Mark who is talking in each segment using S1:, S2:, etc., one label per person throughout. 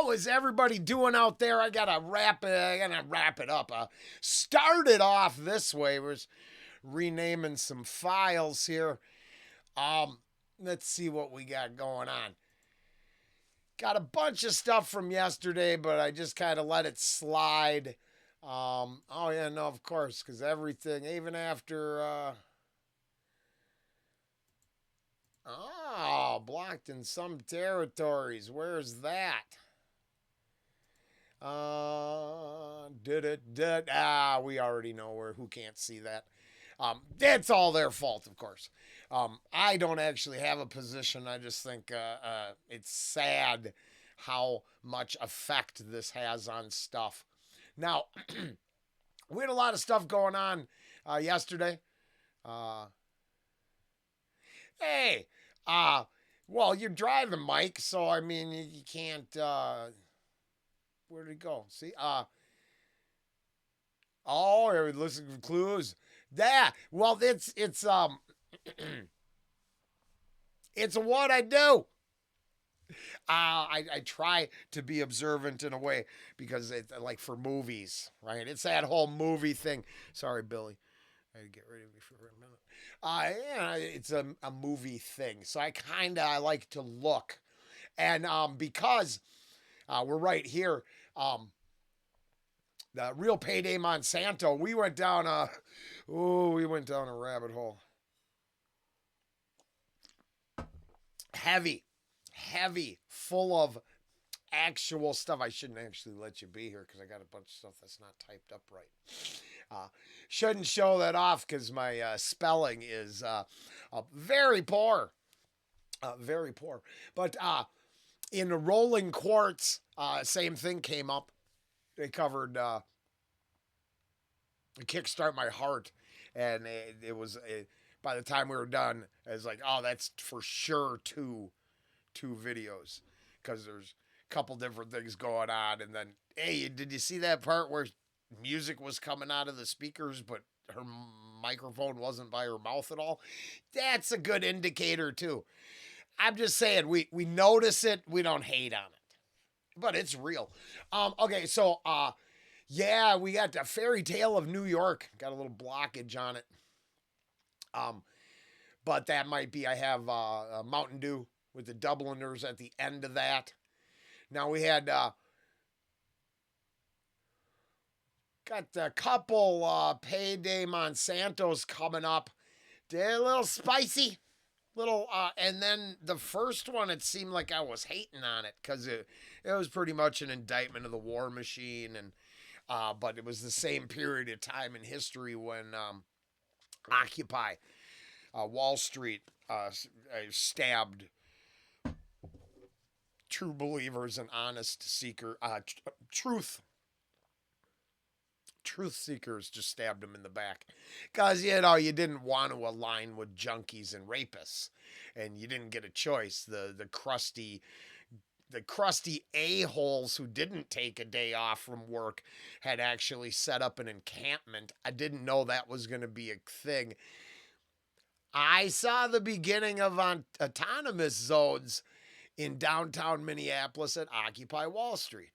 S1: How is everybody doing out there? I gotta wrap it up. Started off this way was renaming some files here. Um, let's see what we got going on. Got a bunch of stuff from yesterday, but I just kind of let it slide. Oh yeah, no, of course, because everything, even after blocked in some territories. Where's that? We already know where. Who can't see that? That's all their fault, of course. I don't actually have a position. I just think it's sad how much effect this has on stuff. Now, we had a lot of stuff going on yesterday. Uh, hey, uh, well, you're driving, Mike, so I mean, you can't. Where did he go? See, you're listening for clues. Yeah, well, it's it's what I do. I try to be observant in a way because it's like for movies, right? It's that whole movie thing. Sorry, Billy. I had to get rid of you for a minute. Yeah, it's a movie thing. So I like to look. And because we're right here, the real payday Monsanto, we went down a rabbit hole. Heavy, full of actual stuff. I shouldn't actually let you be here because I got a bunch of stuff that's not typed up right. Shouldn't show that off because my spelling is very poor. Very poor. But in the Rolling Quartz, same thing came up. They covered Kickstart My Heart. And it was, by the time we were done, it was like, oh, that's for sure two videos. Because there's a couple different things going on. And then, hey, did you see that part where music was coming out of the speakers, but her microphone wasn't by her mouth at all? That's a good indicator, too. I'm just saying, we notice it, we don't hate on it. But it's real. Okay, so yeah, we got the Fairy Tale of New York. Got a little blockage on it. But that might be, I have a Mountain Dew with the Dubliners at the end of that. Now we had got a couple payday Monsantos coming up. They're a little spicy. Little and then the first one, it seemed like I was hating on it because it was pretty much an indictment of the war machine, and but it was the same period of time in history when Occupy Wall Street stabbed true believers and honest truth seekers, just stabbed them in the back because you didn't want to align with junkies and rapists, and you didn't get a choice. The crusty a-holes who didn't take a day off from work had actually set up an encampment. I didn't know that was going to be a thing. I saw the beginning of autonomous zones in downtown Minneapolis at Occupy Wall Street.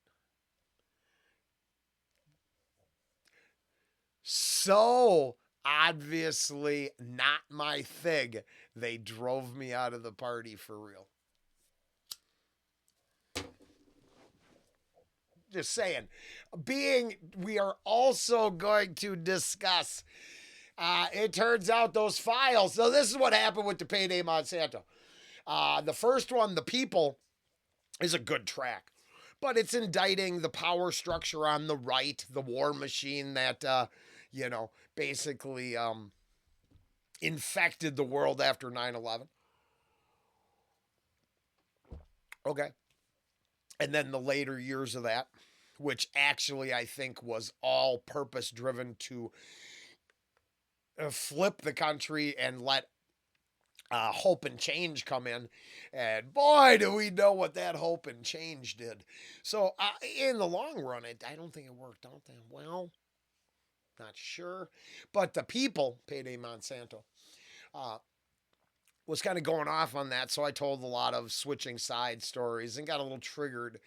S1: So obviously not my thing. They drove me out of the party for real. Just saying. We are also going to discuss. It turns out those files. So this is what happened with the payday Monsanto. The first one, The People, is a good track, but it's indicting the power structure on the right, the war machine that basically infected the world after 9/11. Okay. And then the later years of that, which actually I think was all purpose driven to flip the country and let hope and change come in. And boy, do we know what that hope and change did. So in the long run, I don't think it worked out that well. Not sure. But The People, payday Monsanto, was kind of going off on that. So I told a lot of switching side stories and got a little triggered.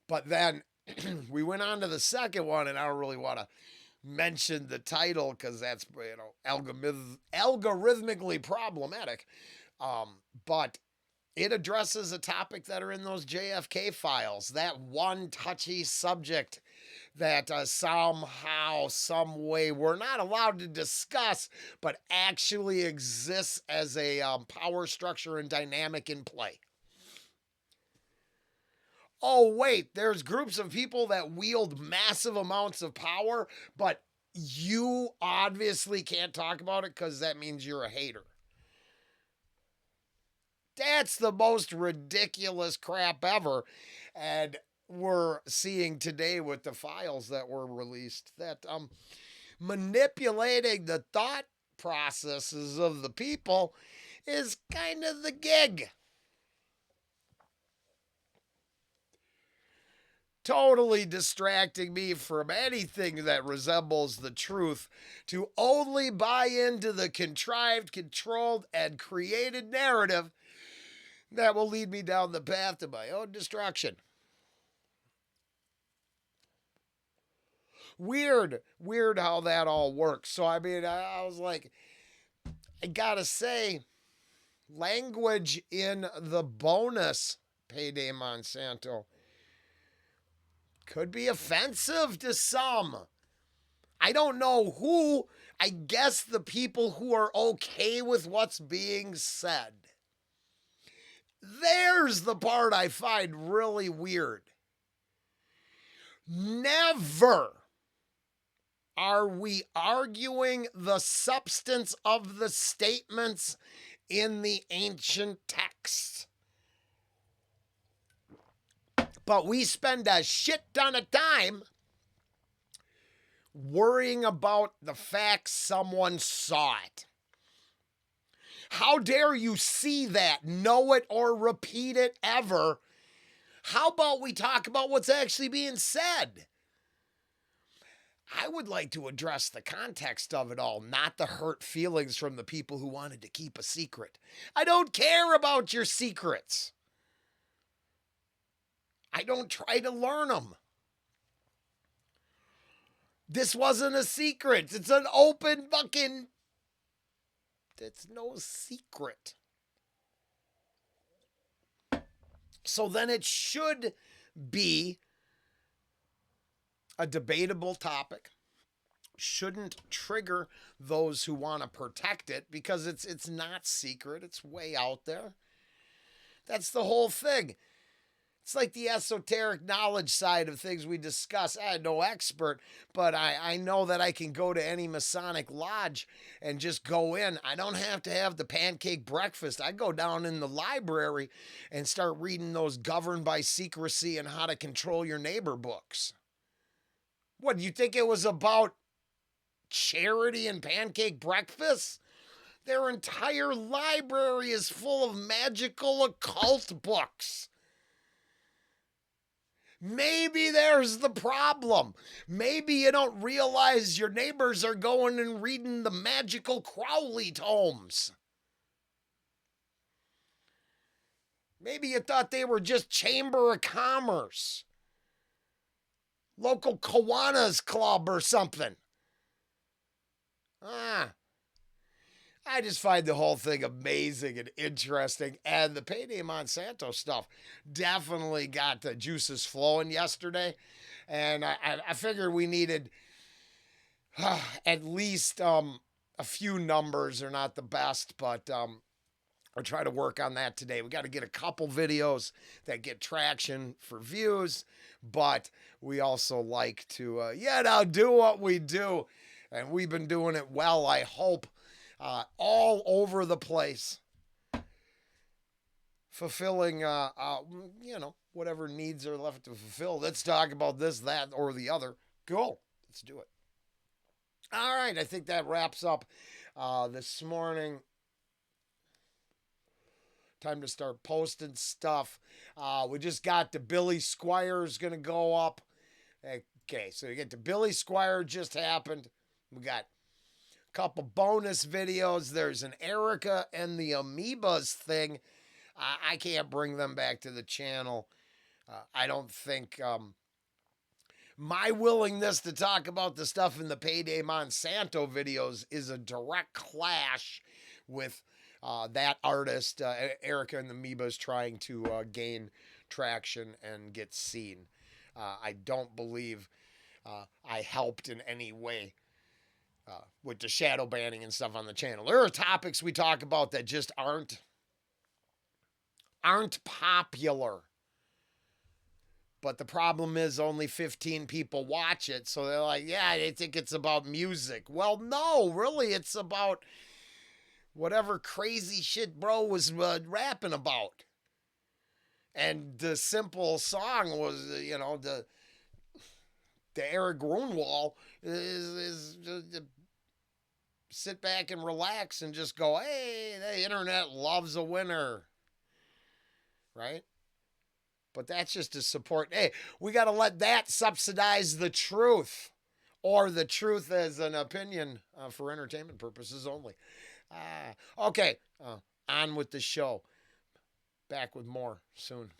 S1: But then we went on to the second one, and I don't really want to mention the title because that's, algorithmically problematic. But it addresses a topic that are in those JFK files, that one touchy subject that somehow, some way, we're not allowed to discuss, but actually exists as a power structure and dynamic in play. Oh, wait, there's groups of people that wield massive amounts of power, but you obviously can't talk about it because that means you're a hater. That's the most ridiculous crap ever. And we're seeing today with the files that were released that manipulating the thought processes of the people is kind of the gig. Totally distracting me from anything that resembles the truth to only buy into the contrived, controlled, and created narrative that will lead me down the path to my own destruction. Weird how that all works. So, I mean, I was like, I gotta say, language in the bonus Payday Monsanto could be offensive to some. I don't know who. I guess the people who are okay with what's being said. There's the part I find really weird. Never are we arguing the substance of the statements in the ancient texts. But we spend a shit ton of time worrying about the fact someone saw it. How dare you see that, know it, or repeat it ever? How about we talk about what's actually being said? I would like to address the context of it all, not the hurt feelings from the people who wanted to keep a secret. I don't care about your secrets. I don't try to learn them. This wasn't a secret. It's an open fucking... It's no secret. So then it should be a debatable topic. Shouldn't trigger those who want to protect it because it's not secret. It's way out there. That's the whole thing. It's like the esoteric knowledge side of things we discuss. I'm no expert, but I know that I can go to any Masonic lodge and just go in. I don't have to have the pancake breakfast. I go down in the library and start reading those governed by secrecy and how to control your neighbor books. What, do you think it was about charity and pancake breakfast? Their entire library is full of magical occult books. Maybe there's the problem. Maybe you don't realize your neighbors are going and reading the magical Crowley tomes. Maybe you thought they were just Chamber of Commerce, local Kiwanis Club or something. I just find the whole thing amazing and interesting. And the Payday Monsanto stuff definitely got the juices flowing yesterday. And I figured we needed at least a few numbers. Are not the best, but I'll try to work on that today. We got to get a couple videos that get traction for views. But we also like to, do what we do. And we've been doing it well, I hope. All over the place, fulfilling, whatever needs are left to fulfill. Let's talk about this, that, or the other. Cool. Let's do it. All right. I think that wraps up this morning. Time to start posting stuff. We just got the Billy Squire's going to go up. Okay. So you get the Billy Squire just happened. We got couple bonus videos. There's an Erica and the Amoebas thing. I can't bring them back to the channel. I don't think my willingness to talk about the stuff in the Payday Monsanto videos is a direct clash with that artist, Erica and the Amoebas, trying to gain traction and get seen. I don't believe I helped in any way with the shadow banning and stuff on the channel. There are topics we talk about that just aren't popular. But the problem is only 15 people watch it. So they're like, yeah, they think it's about music. Well, no, really, it's about whatever crazy shit bro was rapping about. And the simple song was, the Eric Grunwald is sit back and relax and just go, hey, the internet loves a winner. Right? But that's just to support. Hey, we got to let that subsidize the truth, or the truth as an opinion for entertainment purposes only. Okay, on with the show. Back with more soon.